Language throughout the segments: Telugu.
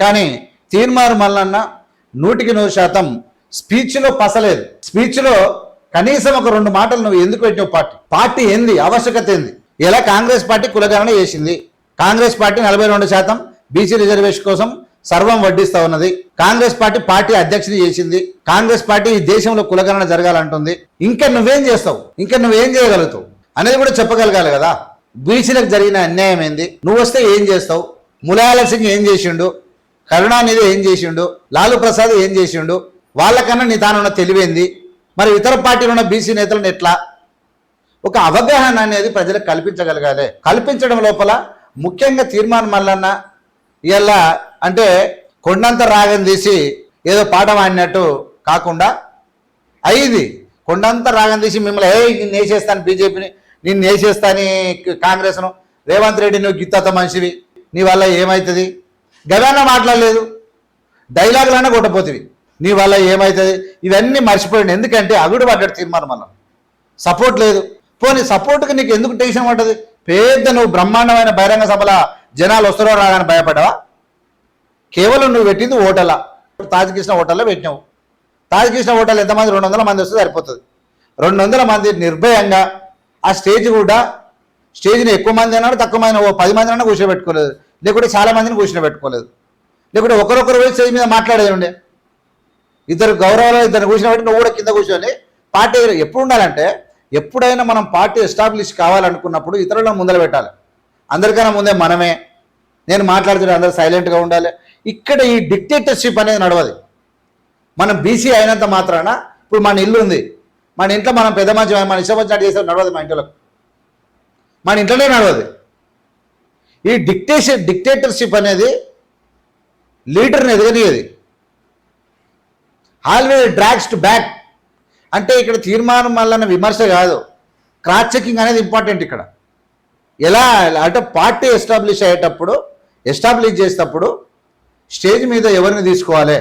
కానీ తీర్మార్ మల్లన్న 100% స్పీచ్లో పసలేదు. స్పీచ్లో కనీసం ఒక 2 మాటలు నువ్వు ఎందుకు పెట్టినావు? పార్టీ ఏంది, ఆవశ్యకత ఏంది? ఇలా కాంగ్రెస్ పార్టీ కులగణన చేసింది. కాంగ్రెస్ పార్టీ 42% బీసీ రిజర్వేషన్ కోసం సర్వం వడ్డిస్తా ఉన్నది. కాంగ్రెస్ పార్టీ అధ్యక్షుడు చేసింది. కాంగ్రెస్ పార్టీ ఈ దేశంలో కులగణన జరగాలంటుంది. ఇంకా నువ్వేం చేస్తావు, ఇంకా నువ్వేం చేయగలుగుతావు అనేది కూడా చెప్పగలగాలి కదా. బీసీలకు జరిగిన అన్యాయం ఏంది, నువ్వు వస్తే ఏం చేస్తావు? ములాయాల సింగ్ ఏం చేసిండు, కరుణానిధి ఏం చేసిండు, లాలూ ప్రసాద్ ఏం చేసిండు, వాళ్ళకన్నా నీ తానున్న తెలివేంది? మరి ఇతర పార్టీలు ఉన్న బీసీ నేతలను ఎట్లా? ఒక అవగాహన అనేది ప్రజలకు కల్పించగలగాలి. కల్పించడం లోపల ముఖ్యంగా తీర్మానం మల్లన్న ఇలా అంటే కొండంత రాగం తీసి ఏదో పాట వాడినట్టు కాకుండా అయ్యింది. కొండంత రాగం తీసి మిమ్మల్ని నేను వేసేస్తాను, బీజేపీని నేను వేసేస్తాను, కాంగ్రెస్ను, రేవంత్ రెడ్డి నువ్వు గిత్తత మనిషివి, నీ వల్ల ఏమవుతుంది? గవేనా మాట్లాడలేదు, డైలాగులన్నా కొట్టపోతుంది, నీ వల్ల ఏమవుతుంది? ఇవన్నీ మర్చిపోయింది. ఎందుకంటే అగుడు పడ్డాడు తీర్మానం మల్లన్న, సపోర్ట్ లేదు. పోనీ సపోర్ట్కి నీకు ఎందుకు టెన్షన్ పడ్డది? పెద్ద నువ్వు బ్రహ్మాండమైన బహిరంగ సభల జనాలు వస్తారో రాగానే భయపడ్డావా? కేవలం నువ్వు పెట్టింది ఓటలా, తాజకృష్ణ హోటల్లో పెట్టినావు. తాజకృష్ణ హోటల్ ఎంతమంది? 200 మంది వస్తే సరిపోతుంది. 200 మంది నిర్భయంగా ఆ స్టేజ్ని ఎక్కువ మంది అన్నాడు, తక్కువ మంది 10 మంది అన్నా కూర్చోబెట్టుకోలేదు, లేకుంటే చాలా మందిని కూర్చోబెట్టుకోలేదు, లేకుంటే ఒకరొకరు పోయి స్టేజ్ మీద మాట్లాడేది ఉండే. ఇద్దరు గౌరవాలు ఇద్దరు కూర్చోబెట్టి నువ్వు కూడా కింద కూర్చొని పార్టీ ఎప్పుడు ఉండాలంటే, ఎప్పుడైనా మనం పార్టీ ఎస్టాబ్లిష్ కావాలనుకున్నప్పుడు ఇతరులను ముందర పెట్టాలి. అందరికన్నా ముందే మనమే. నేను మాట్లాడుతుంటే అందరూ సైలెంట్గా ఉండాలి. ఇక్కడ ఈ డిక్టేటర్షిప్ అనేది నడవదు. మనం బీసీ అయినంత మాత్రాన ఇప్పుడు మన ఇల్లు ఉంది, మన ఇంట్లో మనం పెద్ద మంచి మన ఇష్టం వచ్చినట్టు చేస్తే నడవదు. మా ఇంట్లో మన ఇంట్లోనే నడవదు. ఈ డిక్టేటర్షిప్ అనేది లీడర్ని ఎదగనియది. Always drags to back. అంటే ఇక్కడ తీర్మానం వల్ల విమర్శ కాదు, క్రాస్ చెకింగ్ అనేది ఇంపార్టెంట్. ఇక్కడ ఎలా అంటే పార్టీ ఎస్టాబ్లిష్ చేసేటప్పుడు స్టేజ్ మీద ఎవరిని తీసుకోవాలి,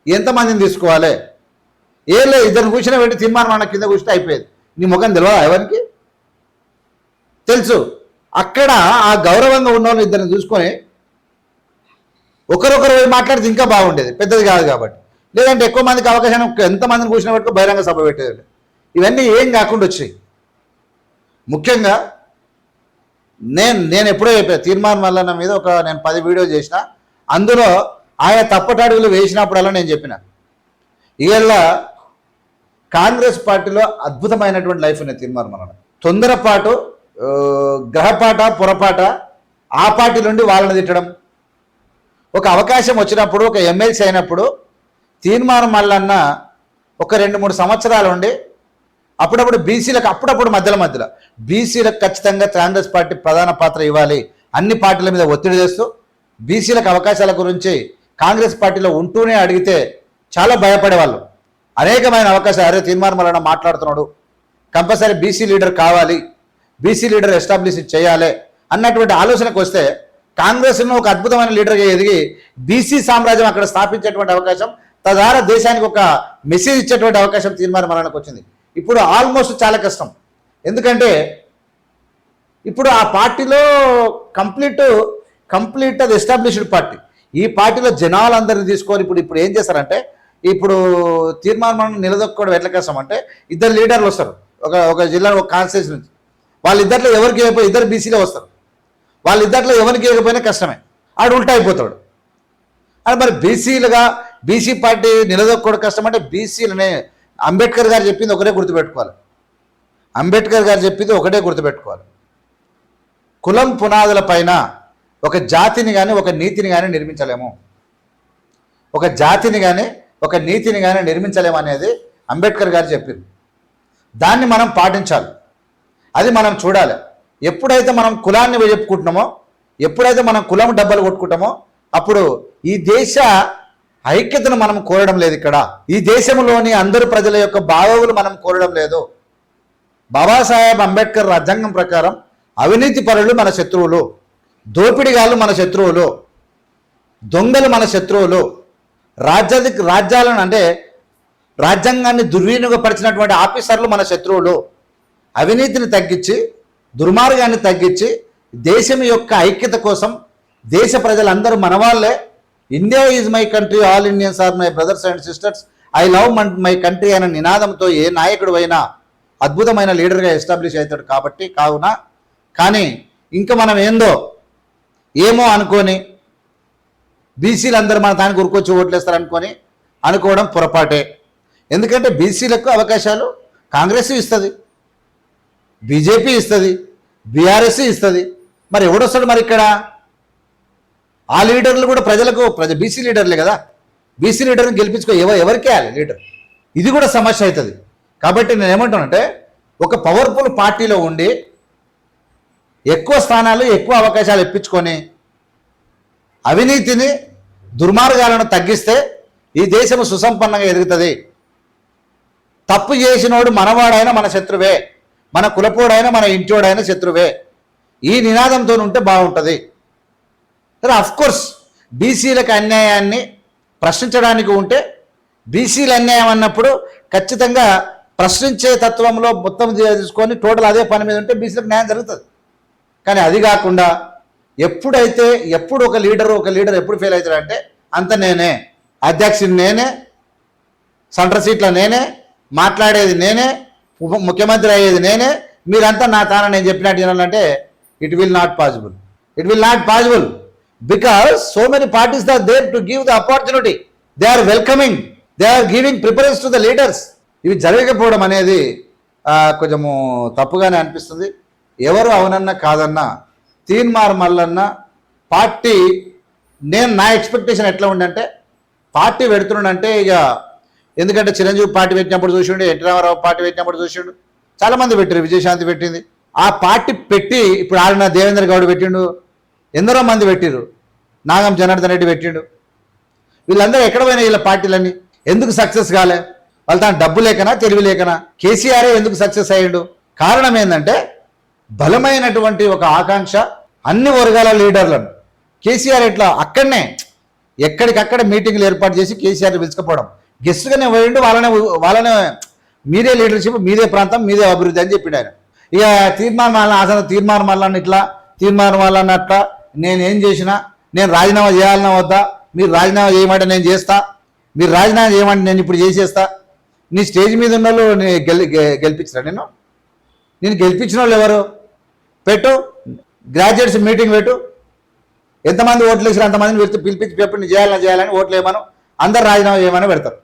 ఎంతమందిని తీసుకోవాలి, ఏలే ఇద్దరిని కూర్చొని పెట్టి తీర్మానం అన్న కింద కూర్చుంటే అయిపోయేది. నీ ముఖం తెలియదా? ఎవరికి తెలుసు? అక్కడ ఆ గౌరవంగా ఉన్న వాళ్ళు ఇద్దరిని చూసుకొని ఒకరొకరు మాట్లాడితే ఇంకా బాగుండేది, పెద్దది కాదు కాబట్టి. లేదంటే ఎక్కువ మందికి అవకాశం ఎంతమందిని కూర్చుని పెట్టుకో బహిరంగ సభ పెట్టేది. ఇవన్నీ ఏం కాకుండా వచ్చాయి. ముఖ్యంగా నేను ఎప్పుడో చెప్పాను, తీర్మానం మల్లన్న మీద నేను 10 వీడియోలు చేసిన. అందులో ఆయా తప్పటడుగులు వేసినప్పుడల్లా నేను చెప్పిన, ఇవాళ కాంగ్రెస్ పార్టీలో అద్భుతమైనటువంటి లైఫ్ ఉంది తీర్మానం మల్లన్న. తొందరపాటు, గ్రహపాట, పొరపాట ఆ పార్టీ నుండి వాళ్ళని తిట్టడం. ఒక అవకాశం వచ్చినప్పుడు, ఒక ఎమ్మెల్సీ అయినప్పుడు తీర్మానం మల్లన్న ఒక 2-3 సంవత్సరాలు ఉండి అప్పుడప్పుడు బీసీలకు మధ్యలో బీసీలకు ఖచ్చితంగా కాంగ్రెస్ పార్టీ ప్రధాన పాత్ర ఇవ్వాలి, అన్ని పార్టీల మీద ఒత్తిడి చేస్తూ బీసీలకు అవకాశాల గురించి కాంగ్రెస్ పార్టీలో ఉంటూనే అడిగితే చాలా భయపడేవాళ్ళు. అనేకమైన అవకాశాలు, అరే తీర్మానం మల్లన్న మాట్లాడుతున్నాడు, కంపల్సరీ బీసీ లీడర్ కావాలి, బీసీ లీడర్ ఎస్టాబ్లిష్ చేయాలి అన్నటువంటి ఆలోచనకు వస్తే కాంగ్రెస్ను ఒక అద్భుతమైన లీడర్గా ఎదిగి బీసీ సామ్రాజ్యం అక్కడ స్థాపించేటువంటి అవకాశం, తద్వారా దేశానికి ఒక మెసేజ్ ఇచ్చేటువంటి అవకాశం తీర్మానం మల్లన్నకు వచ్చింది. ఇప్పుడు ఆల్మోస్ట్ చాలా కష్టం. ఎందుకంటే ఇప్పుడు ఆ పార్టీలో కంప్లీట్ అది ఎస్టాబ్లిష్డ్ పార్టీ. ఈ పార్టీలో జనాలందరినీ తీసుకొని ఇప్పుడు ఏం చేస్తారంటే, ఇప్పుడు తీర్మానం నిలదొక్కుకోవడం ఎట్లా కష్టం అంటే, 2 లీడర్లు వస్తారు ఒక జిల్లా, ఒక కాన్స్టిట్యూన్సీ నుంచి. వాళ్ళిద్దరిలో ఎవరికి వేయకపోయి 2 బీసీలో వస్తారు. వాళ్ళిద్దరిలో ఎవరికి వేయకపోయినా కష్టమే, ఆడు ఉల్టా అయిపోతాడు. అది మరి బీసీ పార్టీ నిలదొక్కుకోవడం కష్టం అంటే బీసీలనే అంబేద్కర్ గారు చెప్పింది ఒకటే గుర్తుపెట్టుకోవాలి. కులం పునాదుల పైన ఒక జాతిని కానీ ఒక నీతిని కానీ నిర్మించలేము. అనేది అంబేద్కర్ గారు చెప్పింది. దాన్ని మనం పాటించాలి, అది మనం చూడాలి. ఎప్పుడైతే మనం కులాన్ని చెప్పుకుంటున్నామో, ఎప్పుడైతే మనం కులం డబ్బలు కొట్టుకుంటామో, అప్పుడు ఈ దేశ ఐక్యతను మనం కోరడం లేదు. ఇక్కడ ఈ దేశంలోని అందరు ప్రజల యొక్క బాగోగులు మనం కోరడం లేదు. బాబాసాహెబ్ అంబేద్కర్ రాజ్యాంగం ప్రకారం అవినీతి పరులు మన శత్రువులు, దోపిడిగాళ్ళు మన శత్రువులు, దొంగలు మన శత్రువులు, రాజ్యాలను అంటే రాజ్యాంగాన్ని దుర్వినియోగపరిచినటువంటి ఆఫీసర్లు మన శత్రువులు. అవినీతిని తగ్గించి, దుర్మార్గాన్ని తగ్గించి, దేశం యొక్క ఐక్యత కోసం దేశ ప్రజలందరూ మన వాళ్ళే, India is my country, all Indians are my brothers and sisters, I love my country అనే నినాదంతో ఏ నాయకుడు అయినా అద్భుతమైన లీడర్గా ఎస్టాబ్లిష్ అవుతాడు. కాబట్టి కానీ ఇంకా మనం ఏమో అనుకొని బీసీలు అందరూ మన దానికి ఉరుకొచ్చి ఓట్లేస్తారనుకొని అనుకోవడం పొరపాటే. ఎందుకంటే బీసీలకు అవకాశాలు కాంగ్రెస్ ఇస్తుంది, బీజేపీ ఇస్తుంది, బీఆర్ఎస్ ఇస్తుంది. మరి ఎవడొస్తాడు మరి ఇక్కడ? ఆ లీడర్లు కూడా బీసీ లీడర్లే కదా. బీసీ లీడర్ని గెలిపించుకో, ఎవరికి వేయాలి లీడర్? ఇది కూడా సమస్య అవుతుంది. కాబట్టి నేను ఏమంటానంటే, ఒక పవర్ఫుల్ పార్టీలో ఉండి ఎక్కువ స్థానాలు ఎక్కువ అవకాశాలు ఇప్పించుకొని అవినీతిని దుర్మార్గాలను తగ్గిస్తే ఈ దేశం సుసంపన్నంగా ఎదుగుతుంది. తప్పు చేసినోడు మనవాడైనా మన శత్రువే, మన కులపోడైనా మన ఇంటోడైనా శత్రువే. ఈ నినాదంతో ఉంటే బాగుంటుంది. సరే, అఫ్కోర్స్ బీసీలకు అన్యాయాన్ని ప్రశ్నించడానికి ఉంటే, బీసీల అన్యాయం అన్నప్పుడు ఖచ్చితంగా ప్రశ్నించే తత్వంలో మొత్తం తీసుకొని టోటల్ అదే పని మీద ఉంటే బీసీలకు న్యాయం జరుగుతుంది. కానీ అది కాకుండా ఎప్పుడు ఒక లీడర్ ఎప్పుడు ఫెయిల్ అవుతాడంటే, అంత నేనే, అధ్యక్షుడు నేనే, సెంటర్ సీట్ల నేనే, మాట్లాడేది నేనే, ముఖ్యమంత్రి అయ్యేది నేనే, మీరంతా నా తాన నేను చెప్పినట్టు వినాలంటే it will not possible. Because so many parties are there to give the opportunity. They are welcoming. They are giving preference to the leaders. ఇవి జరగకపోవడం అనేది కొంచెము తప్పుగానే అనిపిస్తుంది. ఎవరు అవునన్నా కాదన్నా తీన్మార్ మల్లన్న పార్టీ, నా ఎక్స్పెక్టేషన్ ఎట్లా ఉందంటే, పార్టీ పెడుతున్నాడంటే ఇక, ఎందుకంటే చిరంజీవి పార్టీ పెట్టినప్పుడు చూసిండు, ఎన్టీ రామారావు పార్టీ పెట్టినప్పుడు చూసిండు, చాలామంది పెట్టారు, విజయశాంతి పెట్టింది. ఆ పార్టీ పెట్టి ఇప్పుడు ఆడిన దేవేంద్ర గౌడ్ పెట్టిండు, ఎందరో మంది పెట్టిరు, నాగం జనార్దన్ రెడ్డి పెట్టిండు. వీళ్ళందరూ ఎక్కడ పోయినా వీళ్ళ పార్టీలన్నీ ఎందుకు సక్సెస్ కాలే? వాళ్ళు తన డబ్బు లేకనా, తెలివి లేకనా? కేసీఆరే ఎందుకు సక్సెస్ అయ్యిండు? కారణం ఏంటంటే, బలమైనటువంటి ఒక ఆకాంక్ష, అన్ని వర్గాల లీడర్లను కేసీఆర్ ఎట్లా అక్కడనే ఎక్కడికక్కడ మీటింగ్లు ఏర్పాటు చేసి కేసీఆర్ పిలుచుకపోవడం, గెస్ట్గానే పోయిండు, వాళ్ళనే మీదే లీడర్షిప్, మీదే ప్రాంతం, మీదే అభివృద్ధి అని చెప్పిండు ఆయన. ఇక తీర్మానం మళ్ళీ ఇట్లా అట్లా నేనేం చేసినా, నేను రాజీనామా చేయాలన్నా వద్దా, మీరు రాజీనామా చేయమంటే నేను చేస్తా, మీరు రాజీనామా చేయమంటే నేను ఇప్పుడు చేసేస్తా. నీ స్టేజ్ మీద ఉన్న వాళ్ళు గెలిపించరా? నేను గెలిపించిన వాళ్ళు ఎవరు? పెట్టు, గ్రాడ్యుయేట్స్ మీటింగ్ పెట్టు, ఎంతమంది ఓట్లు వేసారు అంతమందిని పిలిపించి చెప్పి చేయాలని ఓట్లు వేయమను, అందరు రాజీనామా చేయమని పెడతారు.